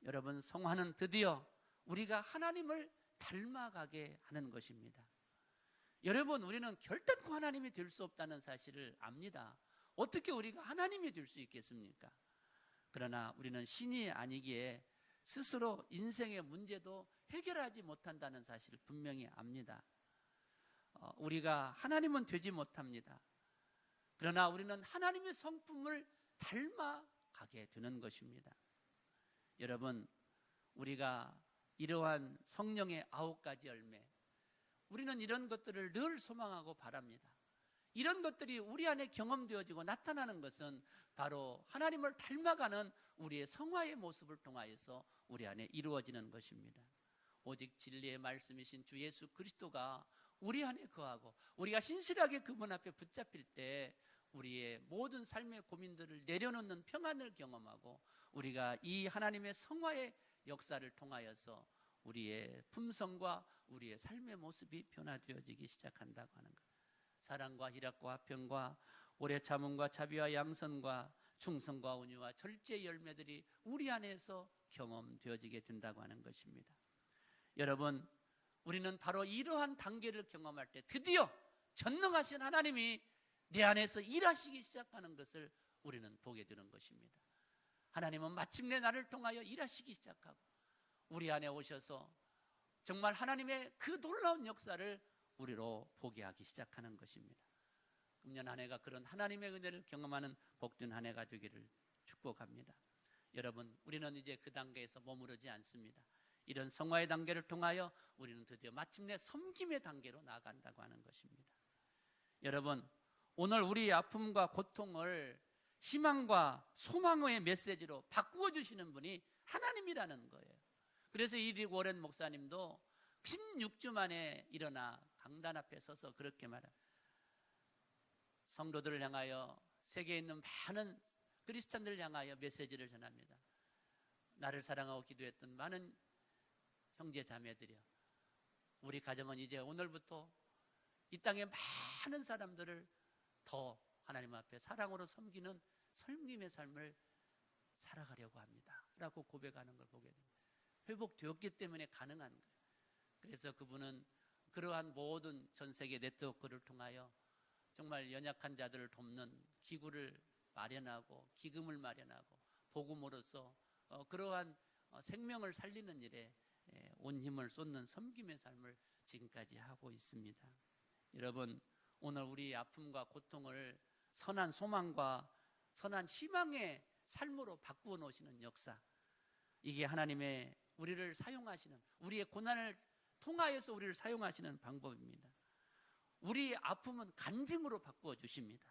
여러분, 성화는 드디어 우리가 하나님을 닮아가게 하는 것입니다. 여러분, 우리는 결단코 하나님이 될 수 없다는 사실을 압니다. 어떻게 우리가 하나님이 될 수 있겠습니까? 그러나 우리는 신이 아니기에 스스로 인생의 문제도 해결하지 못한다는 사실을 분명히 압니다. 우리가 하나님은 되지 못합니다. 그러나 우리는 하나님의 성품을 닮아가게 되는 것입니다. 여러분, 우리가 이러한 성령의 9가지 열매, 우리는 이런 것들을 늘 소망하고 바랍니다. 이런 것들이 우리 안에 경험되어지고 나타나는 것은 바로 하나님을 닮아가는 우리의 성화의 모습을 통하여서 우리 안에 이루어지는 것입니다. 오직 진리의 말씀이신 주 예수 그리스도가 우리 안에 거하고 우리가 신실하게 그분 앞에 붙잡힐 때 우리의 모든 삶의 고민들을 내려놓는 평안을 경험하고 우리가 이 하나님의 성화의 역사를 통하여서 우리의 품성과 우리의 삶의 모습이 변화되어지기 시작한다고 하는 것. 사랑과 희락과 화평과 오래 참음과 자비와 양선과 충성과 온유와 절제의 열매들이 우리 안에서 경험되어지게 된다고 하는 것입니다. 여러분, 우리는 바로 이러한 단계를 경험할 때 드디어 전능하신 하나님이 내 안에서 일하시기 시작하는 것을 우리는 보게 되는 것입니다. 하나님은 마침내 나를 통하여 일하시기 시작하고 우리 안에 오셔서 정말 하나님의 그 놀라운 역사를 우리로 보게 하기 시작하는 것입니다. 금년 한 해가 그런 하나님의 은혜를 경험하는 복된 한 해가 되기를 축복합니다. 여러분, 우리는 이제 그 단계에서 머무르지 않습니다. 이런 성화의 단계를 통하여 우리는 드디어 마침내 섬김의 단계로 나아간다고 하는 것입니다. 여러분, 오늘 우리의 아픔과 고통을 희망과 소망의 메시지로 바꾸어 주시는 분이 하나님이라는 거예요. 그래서 이 워렌 목사님도 16주 만에 일어나 강단 앞에 서서 그렇게 말합니다. 성도들을 향하여 세계에 있는 많은 크리스찬들을 향하여 메시지를 전합니다. 나를 사랑하고 기도했던 많은 형제 자매들이여, 우리 가정은 이제 오늘부터 이 땅의 많은 사람들을 더 하나님 앞에 사랑으로 섬기는 섬김의 삶을 살아가려고 합니다 라고 고백하는 걸 보게 됩니다. 회복되었기 때문에 가능한 거예요. 그래서 그분은 그러한 모든 전 세계 네트워크를 통하여 정말 연약한 자들을 돕는 기구를 마련하고 기금을 마련하고 복음으로써 그러한 생명을 살리는 일에 온 힘을 쏟는 섬김의 삶을 지금까지 하고 있습니다. 여러분, 오늘 우리 아픔과 고통을 선한 소망과 선한 희망의 삶으로 바꾸어 놓으시는 역사, 이게 하나님의 우리를 사용하시는, 우리의 고난을 통하여서 우리를 사용하시는 방법입니다. 우리 아픔은 간증으로 바꾸어 주십니다.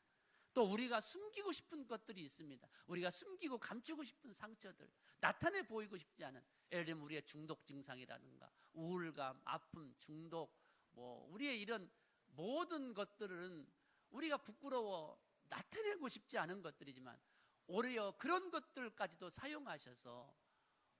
또 우리가 숨기고 싶은 것들이 있습니다. 우리가 숨기고 감추고 싶은 상처들, 나타내 보이고 싶지 않은, 예를 들면 우리의 중독 증상이라든가 우울감, 아픔, 중독, 우리의 이런 모든 것들은 우리가 부끄러워 나타내고 싶지 않은 것들이지만 오히려 그런 것들까지도 사용하셔서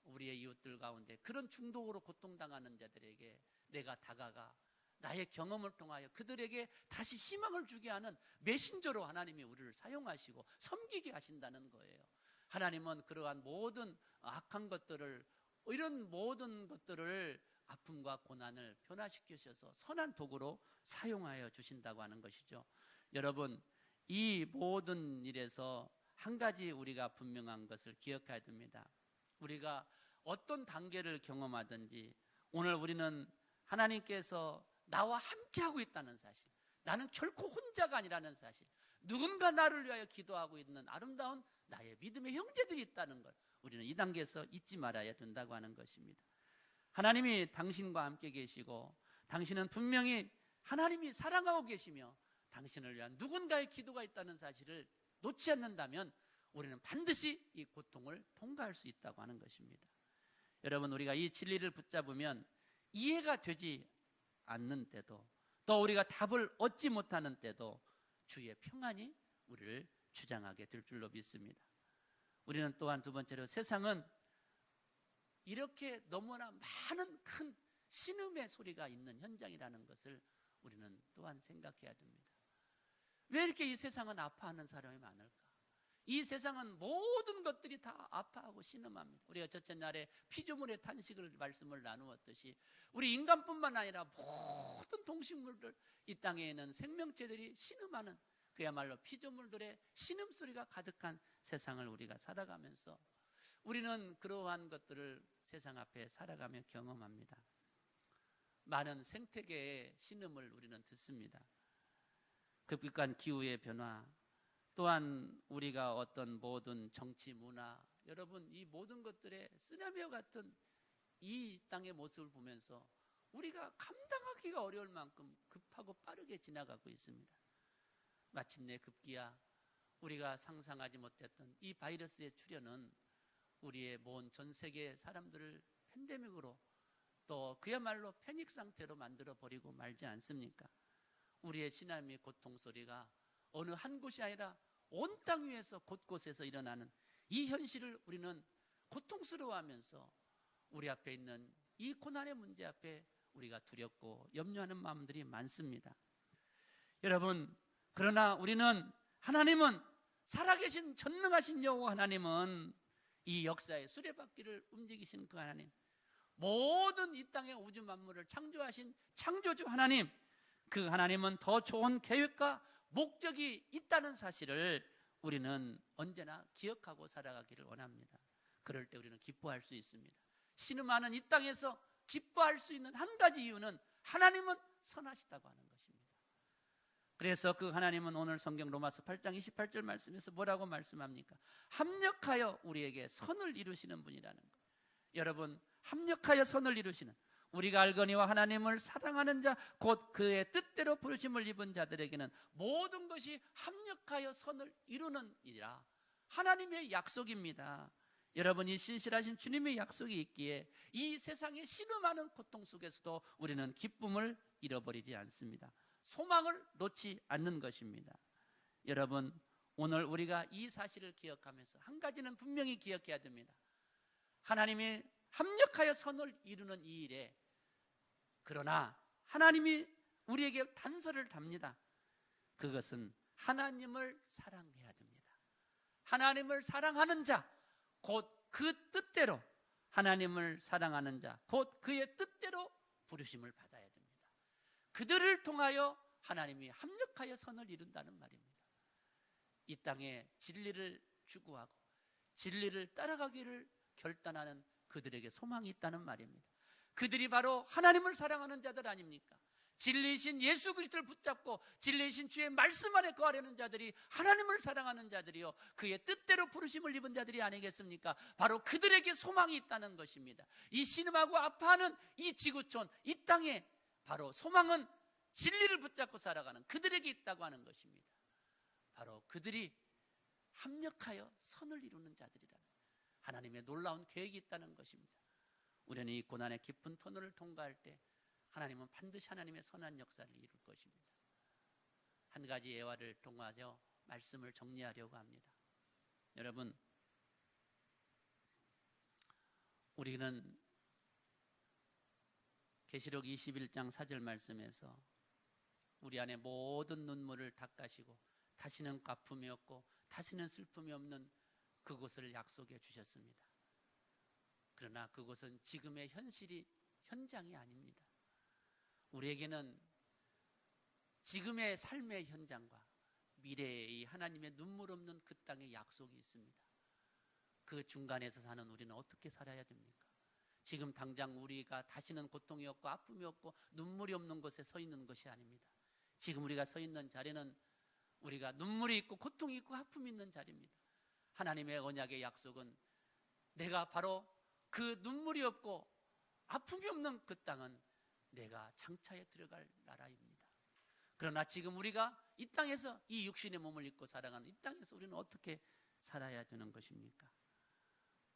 우리의 이웃들 가운데 그런 중독으로 고통당하는 자들에게 내가 다가가 나의 경험을 통하여 그들에게 다시 희망을 주게 하는 메신저로 하나님이 우리를 사용하시고 섬기게 하신다는 거예요. 하나님은 그러한 모든 악한 것들을, 이런 모든 것들을, 아픔과 고난을 변화시키셔서 선한 도구로 사용하여 주신다고 하는 것이죠. 여러분, 이 모든 일에서 한 가지 우리가 분명한 것을 기억해야 됩니다. 우리가 어떤 단계를 경험하든지 오늘 우리는 하나님께서 나와 함께하고 있다는 사실, 나는 결코 혼자가 아니라는 사실, 누군가 나를 위하여 기도하고 있는 아름다운 나의 믿음의 형제들이 있다는 걸 우리는 이 단계에서 잊지 말아야 된다고 하는 것입니다. 하나님이 당신과 함께 계시고 당신은 분명히 하나님이 사랑하고 계시며 당신을 위한 누군가의 기도가 있다는 사실을 놓지 않는다면 우리는 반드시 이 고통을 통과할 수 있다고 하는 것입니다. 여러분, 우리가 이 진리를 붙잡으면 이해가 되지 않는 때도, 또 우리가 답을 얻지 못하는 때도 주의 평안이 우리를 주장하게 될 줄로 믿습니다. 우리는 또한 두 번째로 세상은 이렇게 너무나 많은 큰 신음의 소리가 있는 현장이라는 것을 우리는 또한 생각해야 됩니다. 왜 이렇게 이 세상은 아파하는 사람이 많을까? 이 세상은 모든 것들이 다 아파하고 신음합니다. 우리가 첫째 날에 피조물의 탄식을 말씀을 나누었듯이 우리 인간뿐만 아니라 모든 동식물들, 이 땅에 있는 생명체들이 신음하는, 그야말로 피조물들의 신음소리가 가득한 세상을 우리가 살아가면서 우리는 그러한 것들을 세상 앞에 살아가며 경험합니다. 많은 생태계의 신음을 우리는 듣습니다. 급격한 기후의 변화, 또한 우리가 어떤 모든 정치, 문화, 여러분 이 모든 것들의 쓰나미와 같은 이 땅의 모습을 보면서 우리가 감당하기가 어려울 만큼 급하고 빠르게 지나가고 있습니다. 마침내 급기야 우리가 상상하지 못했던 이 바이러스의 출현은 우리의 먼 전 세계 사람들을 팬데믹으로, 또 그야말로 패닉 상태로 만들어버리고 말지 않습니까? 우리의 신함의 고통 소리가 어느 한 곳이 아니라 온 땅 위에서 곳곳에서 일어나는 이 현실을 우리는 고통스러워하면서 우리 앞에 있는 이 고난의 문제 앞에 우리가 두렵고 염려하는 마음들이 많습니다. 여러분, 그러나 우리는, 하나님은, 살아계신 전능하신 여호와 하나님은 이 역사의 수레바퀴를 움직이신 그 하나님, 모든 이 땅의 우주 만물을 창조하신 창조주 하나님, 그 하나님은 더 좋은 계획과 목적이 있다는 사실을 우리는 언제나 기억하고 살아가기를 원합니다. 그럴 때 우리는 기뻐할 수 있습니다. 신음하는 이 땅에서 기뻐할 수 있는 한 가지 이유는 하나님은 선하시다고 하는 것입니다. 그래서 그 하나님은 오늘 성경 로마서 8장 28절 말씀에서 뭐라고 말씀합니까? 합력하여 우리에게 선을 이루시는 분이라는 것. 여러분, 합력하여 선을 이루시는, 우리가 알거니와 하나님을 사랑하는 자 곧 그의 뜻대로 부르심을 입은 자들에게는 모든 것이 합력하여 선을 이루는 일이라 하나님의 약속입니다. 여러분, 이 신실하신 주님의 약속이 있기에 이 세상의 신음하는 고통 속에서도 우리는 기쁨을 잃어버리지 않습니다. 소망을 놓지 않는 것입니다. 여러분, 오늘 우리가 이 사실을 기억하면서 한 가지는 분명히 기억해야 됩니다. 하나님이 합력하여 선을 이루는 이 일에, 그러나 하나님이 우리에게 단서를 답니다. 그것은 하나님을 사랑해야 됩니다. 하나님을 사랑하는 자, 곧 그 뜻대로, 하나님을 사랑하는 자, 곧 그의 뜻대로 부르심을 받아야 됩니다. 그들을 통하여 하나님이 합력하여 선을 이룬다는 말입니다. 이 땅에 진리를 추구하고 진리를 따라가기를 결단하는 그들에게 소망이 있다는 말입니다. 그들이 바로 하나님을 사랑하는 자들 아닙니까? 진리이신 예수 그리스도를 붙잡고 진리이신 주의 말씀 안에 거하려는 자들이 하나님을 사랑하는 자들이요, 그의 뜻대로 부르심을 입은 자들이 아니겠습니까? 바로 그들에게 소망이 있다는 것입니다. 이 신음하고 아파하는 이 지구촌, 이 땅에 바로 소망은 진리를 붙잡고 살아가는 그들에게 있다고 하는 것입니다. 바로 그들이 합력하여 선을 이루는 자들이라는 하나님의 놀라운 계획이 있다는 것입니다. 우리는 이 고난의 깊은 터널을 통과할 때 하나님은 반드시 하나님의 선한 역사를 이룰 것입니다. 한 가지 예화를 통하여 말씀을 정리하려고 합니다. 여러분, 우리는 계시록 21장 4절 말씀에서 우리 안에 모든 눈물을 닦으시고 다시는 아픔이 없고 다시는 슬픔이 없는 그곳을 약속해 주셨습니다. 그러나 그곳은 지금의 현장이 아닙니다. 우리에게는 지금의 삶의 현장과 미래의 하나님의 눈물 없는 그 땅의 약속이 있습니다. 그 중간에서 사는 우리는 어떻게 살아야 됩니까? 지금 당장 우리가 다시는 고통이 없고 아픔이 없고 눈물이 없는 곳에 서 있는 것이 아닙니다. 지금 우리가 서 있는 자리는 우리가 눈물이 있고 고통이 있고 아픔이 있는 자리입니다. 하나님의 언약의 약속은 내가 바로 그 눈물이 없고 아픔이 없는 그 땅은 내가 장차에 들어갈 나라입니다. 그러나 지금 우리가 이 땅에서 이 육신의 몸을 입고 살아가는 이 땅에서 우리는 어떻게 살아야 되는 것입니까?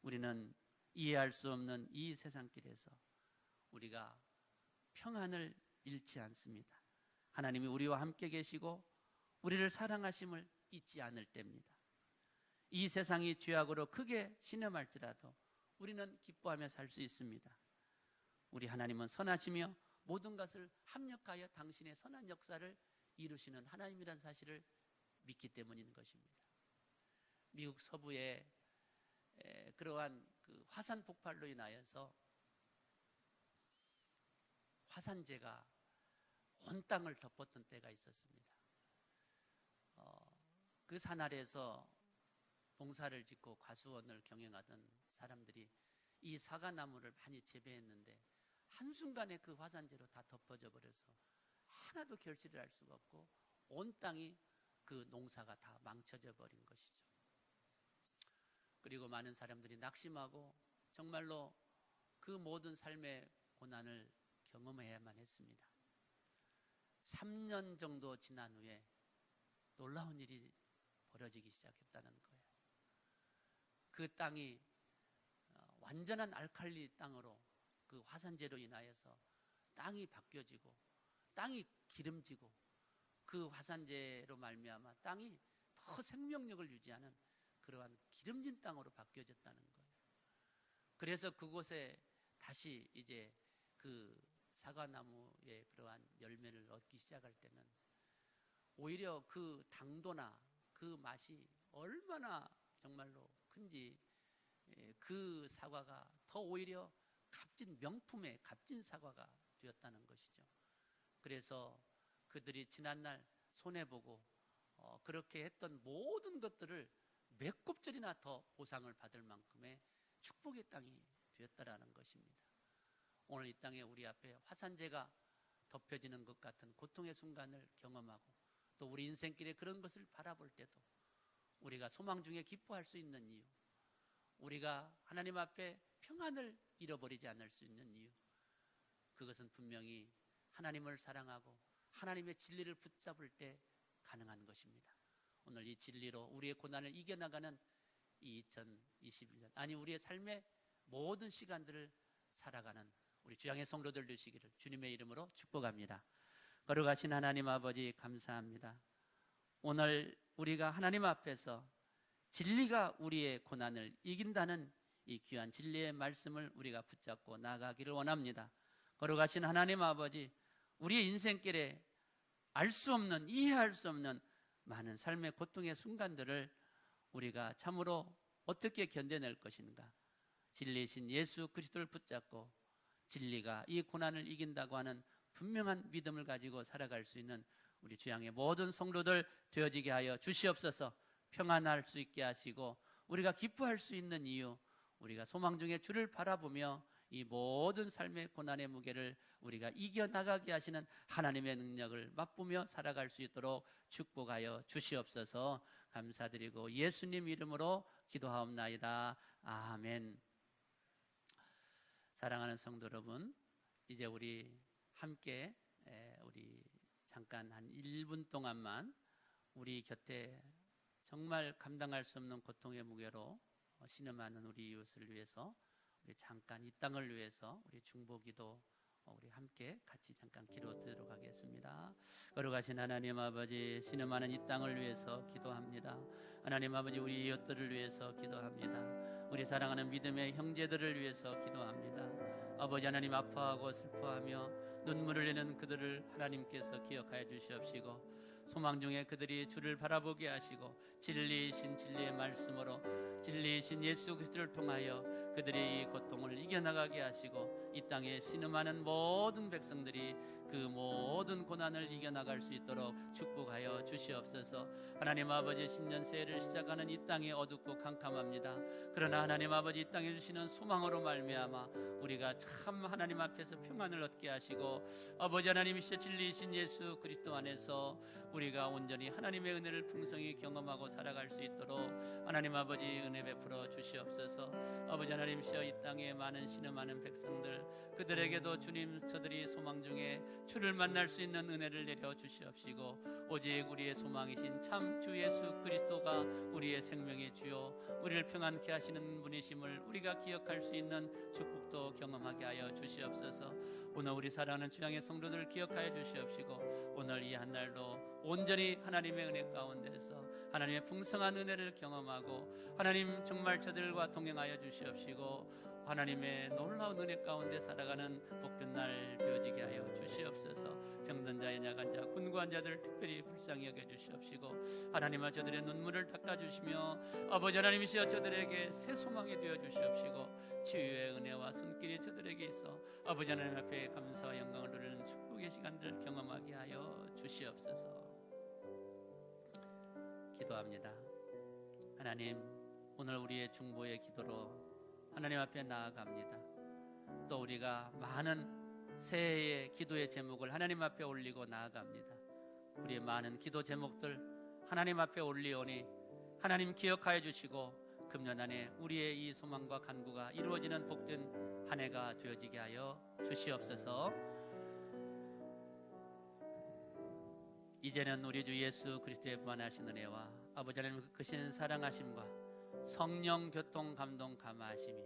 우리는 이해할 수 없는 이 세상길에서 우리가 평안을 잃지 않습니다. 하나님이 우리와 함께 계시고 우리를 사랑하심을 잊지 않을 때입니다. 이 세상이 죄악으로 크게 신음할지라도 우리는 기뻐하며 살 수 있습니다. 우리 하나님은 선하시며 모든 것을 합력하여 당신의 선한 역사를 이루시는 하나님이라는 사실을 믿기 때문인 것입니다. 미국 서부에 그러한 그 화산 폭발로 인하여서 화산재가 온 땅을 덮었던 때가 있었습니다. 그 산 아래에서 농사를 짓고 과수원을 경영하던 사람들이 이 사과나무를 많이 재배했는데 한순간에 그 화산재로 다 덮어져 버려서 하나도 결실을 할 수가 없고 온 땅이 그 농사가 다 망쳐져 버린 것이죠. 그리고 많은 사람들이 낙심하고 정말로 그 모든 삶의 고난을 경험해야만 했습니다. 3년 정도 지난 후에 놀라운 일이 벌어지기 시작했다는 거예요. 그 땅이 완전한 알칼리 땅으로 그 화산재로 인하여서 땅이 바뀌어지고 땅이 기름지고 그 화산재로 말미암아 땅이 더 생명력을 유지하는 그러한 기름진 땅으로 바뀌어졌다는 거예요. 그래서 그곳에 다시 이제 그 사과나무의 그러한 열매를 얻기 시작할 때는 오히려 그 당도나 그 맛이 얼마나 정말로 큰지 그 사과가 더 오히려 값진 명품의 값진 사과가 되었다는 것이죠. 그래서 그들이 지난날 손해보고 그렇게 했던 모든 것들을 몇 곱절이나 더 보상을 받을 만큼의 축복의 땅이 되었다라는 것입니다. 오늘 이 땅에 우리 앞에 화산재가 덮여지는 것 같은 고통의 순간을 경험하고 또 우리 인생길에 그런 것을 바라볼 때도 우리가 소망 중에 기뻐할 수 있는 이유, 우리가 하나님 앞에 평안을 잃어버리지 않을 수 있는 이유, 그것은 분명히 하나님을 사랑하고 하나님의 진리를 붙잡을 때 가능한 것입니다. 오늘 이 진리로 우리의 고난을 이겨나가는 이 2021년, 아니 우리의 삶의 모든 시간들을 살아가는 우리 주양의 성도들 되시기를 주님의 이름으로 축복합니다. 거룩하신 하나님 아버지 감사합니다. 오늘 우리가 하나님 앞에서 진리가 우리의 고난을 이긴다는 이 귀한 진리의 말씀을 우리가 붙잡고 나가기를 원합니다. 거룩하신 하나님 아버지, 우리의 인생길에 알 수 없는, 이해할 수 없는 많은 삶의 고통의 순간들을 우리가 참으로 어떻게 견뎌낼 것인가? 진리이신 예수 그리스도를 붙잡고 진리가 이 고난을 이긴다고 하는 분명한 믿음을 가지고 살아갈 수 있는 우리 주양의 모든 성도들 되어지게 하여 주시옵소서. 평안할 수 있게 하시고 우리가 기뻐할 수 있는 이유, 우리가 소망 중에 주를 바라보며 이 모든 삶의 고난의 무게를 우리가 이겨나가게 하시는 하나님의 능력을 맛보며 살아갈 수 있도록 축복하여 주시옵소서. 감사드리고 예수님 이름으로 기도하옵나이다. 아멘. 사랑하는 성도 여러분, 이제 우리 함께 우리 잠깐 한 1분 동안만 우리 곁에 정말 감당할 수 없는 고통의 무게로 신음하는 우리 이웃을 위해서, 우리 잠깐 이 땅을 위해서 우리 중보기도 우리 함께 같이 잠깐 기도드리도록 하겠습니다. 거룩하신 하나님 아버지, 신음하는 이 땅을 위해서 기도합니다. 하나님 아버지, 우리 이웃들을 위해서 기도합니다. 우리 사랑하는 믿음의 형제들을 위해서 기도합니다. 아버지 하나님, 아파하고 슬퍼하며 눈물을 내는 그들을 하나님께서 기억하여 주시옵시고 소망 중에 그들이 주를 바라보게 하시고 진리이신 진리의 말씀으로 진리이신 예수 그리스도를 통하여 그들의 이 고통을 이겨나가게 하시고 이 땅에 신음하는 모든 백성들이 그 모든 고난을 이겨나갈 수 있도록 축복하여 주시옵소서. 하나님 아버지, 신년 새해를 시작하는 이 땅이 어둡고 캄캄합니다. 그러나 하나님 아버지, 이 땅에 주시는 소망으로 말미암아 우리가 참 하나님 앞에서 평안을 얻게 하시고 아버지 하나님이시여 진리이신 예수 그리스도 안에서 우리가 온전히 하나님의 은혜를 풍성히 경험하고 살아갈 수 있도록 하나님 아버지 은혜 베풀어 주시옵소서. 아버지 하나님이시여 이 땅에 많은 신음하는 백성들, 그들에게도 주님, 저들이 소망 중에 주를 만날 수 있는 은혜를 내려 주시옵시고 오직 우리의 소망이신 참 주 예수 그리스도가 우리의 생명의 주요 우리를 평안케 하시는 분이심을 우리가 기억할 수 있는 축복도 경험하게 하여 주시옵소서. 오늘 우리 사랑하는 주양의 성도들을 기억하여 주시옵시고 오늘 이 한날도 온전히 하나님의 은혜 가운데서 하나님의 풍성한 은혜를 경험하고 하나님 정말 저들과 동행하여 주시옵시고 하나님의 놀라운 은혜 가운데 살아가는 복된 날 되어지게 하여 주시옵소서. 병든 자의 약한 자, 곤고한 자들을 특별히 불쌍히 여겨 주시옵시고 하나님아 저들의 눈물을 닦아주시며 아버지 하나님이시여 저들에게 새 소망이 되어 주시옵시고 치유의 은혜와 손길이 저들에게 있어 아버지 하나님 앞에 감사와 영광을 누리는 축복의 시간들을 경험하게 하여 주시옵소서. 기도합니다. 하나님, 오늘 우리의 중보의 기도로 하나님 앞에 나아갑니다. 또 우리가 많은 새해의 기도의 제목을 하나님 앞에 올리고 나아갑니다. 우리의 많은 기도 제목들 하나님 앞에 올리오니 하나님 기억하여 주시고 금년 안에 우리의 이 소망과 간구가 이루어지는 복된 한 해가 되어지게 하여 주시옵소서. 이제는 우리 주 예수 그리스도의 무한하신 은혜와 아버지 하나님 크신 사랑하심과 성령 교통 감동 감화하심이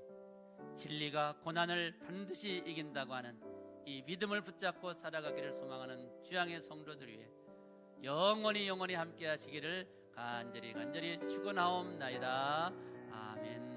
진리가 고난을 반드시 이긴다고 하는 이 믿음을 붙잡고 살아가기를 소망하는 주양의 성도들 위해 영원히 함께 하시기를 간절히 축원하옵나이다. 아멘.